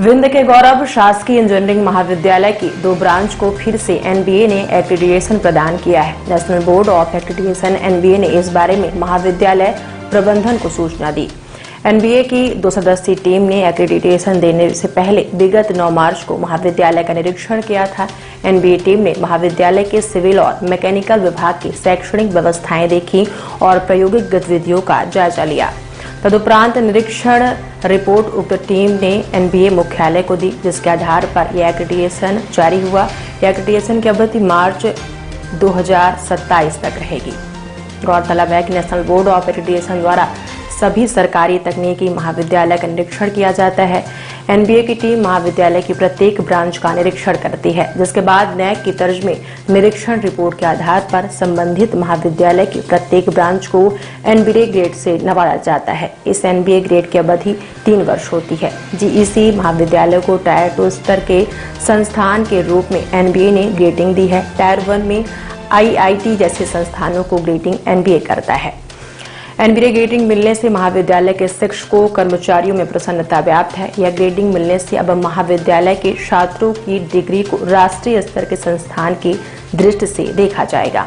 विंध्य के गौरव शासकीय इंजीनियरिंग महाविद्यालय की 2 ब्रांच को फिर से एनबीए ने एक्रीडिटेशन प्रदान किया है। National board of accreditation NBA ने इस बारे में महाविद्यालय प्रबंधन को सूचना दी। एनबीए की 2 सदस्यीय टीम ने एक्रीडिटेशन देने से पहले विगत 9 मार्च को महाविद्यालय का निरीक्षण किया था। एनबीए टीम ने महाविद्यालय के सिविल और मैकेनिकल विभाग की शैक्षणिक व्यवस्थाएं देखी और प्रायोगिक गतिविधियों का जायजा लिया। तदुपरांत निरीक्षण रिपोर्ट उक्त टीम ने एनबीए मुख्यालय को दी, जिसके आधार पर यह एक्रीडिटेशन जारी हुआ। यह एक्रीडिटेशन की अवधि मार्च 2027 तक रहेगी। गौरतलब है कि नेशनल बोर्ड ऑफ एक्रीडिटेशन द्वारा सभी सरकारी तकनीकी महाविद्यालय का निरीक्षण किया जाता है। एनबीए की टीम महाविद्यालय की प्रत्येक ब्रांच का निरीक्षण करती है, जिसके बाद नैक की तर्ज में निरीक्षण रिपोर्ट के आधार पर संबंधित महाविद्यालय की प्रत्येक ब्रांच को एनबीए ग्रेड से नवाजा जाता है। इस एनबीए ग्रेड की अवधि 3 वर्ष होती है। जीईसी महाविद्यालय को टायर 2 स्तर के संस्थान के रूप में एनबीए ने ग्रेडिंग दी है। टायर 1 में आईआईटी जैसे संस्थानों को ग्रेडिंग एनबीए करता है। एनबीए ग्रेडिंग मिलने से महाविद्यालय के शिक्षकों कर्मचारियों में प्रसन्नता व्याप्त है। यह ग्रेडिंग मिलने से अब महाविद्यालय के छात्रों की डिग्री को राष्ट्रीय स्तर के संस्थान की दृष्टि से देखा जाएगा।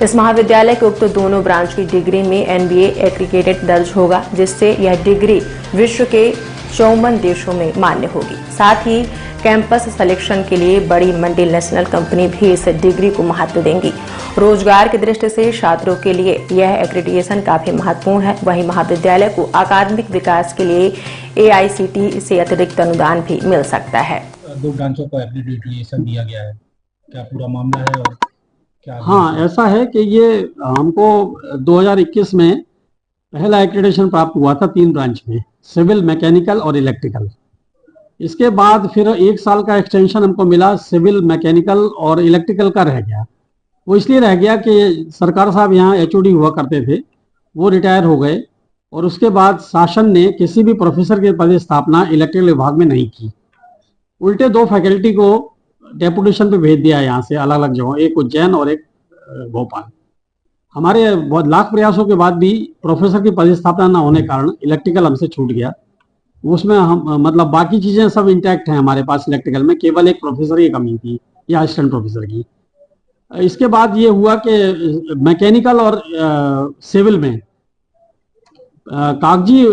इस महाविद्यालय के उक्त दोनों ब्रांच की डिग्री में एनबीए एक्रीडिटेड दर्ज होगा, जिससे यह डिग्री विश्व के 54 देशों में मान्य होगी। साथ ही कैंपस सिलेक्शन के लिए बड़ी मल्टीनेशनल कंपनी भी इस डिग्री को महत्व देंगी। रोजगार की दृष्टि से छात्रों के लिए यह एक्रीडिटेशन काफी महत्वपूर्ण है। वहीं महाविद्यालय को अकादमिक विकास के लिए एआईसीटीई से अतिरिक्त अनुदान भी मिल सकता है। 2 ब्रांचों को एक्रीडिटेशन दिया गया है, क्या पूरा मामला है और क्या? हाँ, ऐसा है कि ये हमको 2021 में पहला एक्रीडिटेशन प्राप्त हुआ था 3 ब्रांच में, सिविल, मैकेनिकल और इलेक्ट्रिकल। इसके बाद फिर 1 साल का एक्सटेंशन हमको मिला, सिविल, मैकेनिकल और इलेक्ट्रिकल का रह गया। वो इसलिए रह गया कि सरकार साहब यहाँ एचओडी हुआ करते थे, वो रिटायर हो गए और उसके बाद शासन ने किसी भी प्रोफेसर की पद स्थापना इलेक्ट्रिकल विभाग में नहीं की। उल्टे 2 फैकल्टी को डेपुटेशन पे भेज दिया यहाँ से अलग अलग जगहों, एक उज्जैन और एक भोपाल। हमारे बहुत लाख प्रयासों के बाद भी प्रोफेसर की पद स्थापना न होने के कारण इलेक्ट्रिकल हमसे छूट गया। उसमें हम मतलब बाकी चीजें सब इंटैक्ट हैं हमारे पास इलेक्ट्रिकल में, केवल एक प्रोफेसर की कमी थी या असिस्टेंट प्रोफेसर की। इसके बाद ये हुआ कि मैकेनिकल और सिविल में कागजी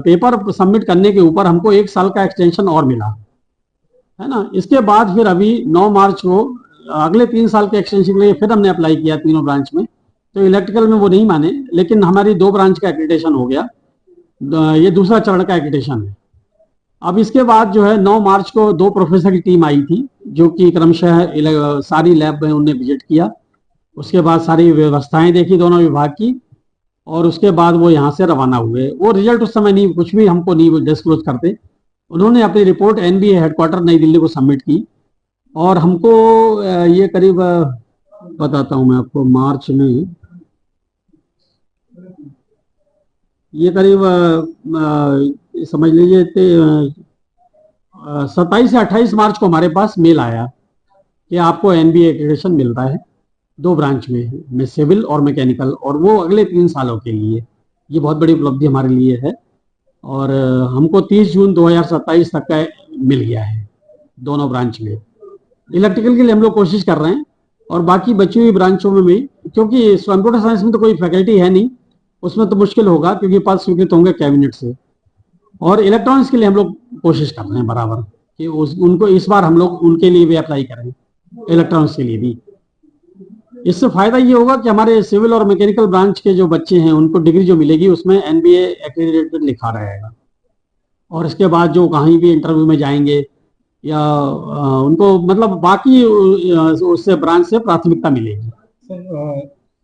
पेपर सबमिट करने के ऊपर हमको 1 साल का एक्सटेंशन और मिला है ना। इसके बाद फिर अभी 9 मार्च को अगले 3 साल के एक्सटेंशन के लिए फिर हमने अप्लाई किया तीनों ब्रांच में। तो इलेक्ट्रिकल में वो नहीं माने, लेकिन हमारी 2 ब्रांच का एक्रीडिटेशन हो गया। ये दूसरा चरण का एक्रीडिटेशन है। अब इसके बाद जो है 9 मार्च को 2 प्रोफेसर की टीम आई थी, जो कि क्रमशः सारी लैब में उन्होंने विजिट किया। उसके बाद सारी व्यवस्थाएं देखी दोनों विभाग की और उसके बाद वो यहाँ से रवाना हुए। वो रिजल्ट उस समय नहीं, कुछ भी हमको नहीं डिस्क्लोज करते। उन्होंने अपनी रिपोर्ट एनबीए हेडक्वार्टर नई दिल्ली को सबमिट की और हमको ये करीब बताता हूँ मैं आपको, मार्च में ये करीब समझ लीजिए 27 से 28 मार्च को हमारे पास मेल आया कि आपको एनबीए एक्रीडिटेशन मिलता है 2 ब्रांच में सिविल और मैकेनिकल, और वो अगले 3 सालों के लिए। ये बहुत बड़ी उपलब्धि हमारे लिए है और हमको 30 जून 2027 तक का मिल गया है दोनों ब्रांच में। इलेक्ट्रिकल के लिए हम लोग कोशिश कर रहे हैं और बाकी बची हुई ब्रांचों में भी, क्योंकि कंप्यूटर साइंस में तो कोई फैकल्टी है नहीं, उसमें तो मुश्किल होगा क्योंकि पद स्वीकृत होंगे कैबिनेट से। और इलेक्ट्रॉनिक्स के लिए हम लोग कोशिश कर रहे हैं बराबर कि उनको इस बार हम लोग उनके लिए भी अप्लाई करें, इलेक्ट्रॉनिक्स के लिए भी। इससे फायदा ये होगा कि हमारे सिविल और मैकेनिकल ब्रांच के जो बच्चे हैं उनको डिग्री जो मिलेगी उसमें एनबीए एक्रीडिटेड लिखा रहेगा और इसके बाद जो कहीं भी इंटरव्यू में जाएंगे या उनको मतलब बाकी उससे ब्रांच से प्राथमिकता मिलेगी।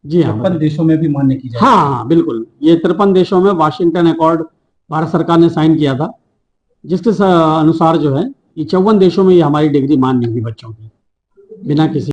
जी हाँ, 53 देशों में भी मान्य की जाएगी। हाँ, बिल्कुल। ये 53 देशों में वाशिंगटन अकॉर्ड भारत सरकार ने साइन किया था, जिसके अनुसार जो है ये 54 देशों में ये हमारी डिग्री मान्य होगी बच्चों की बिना किसी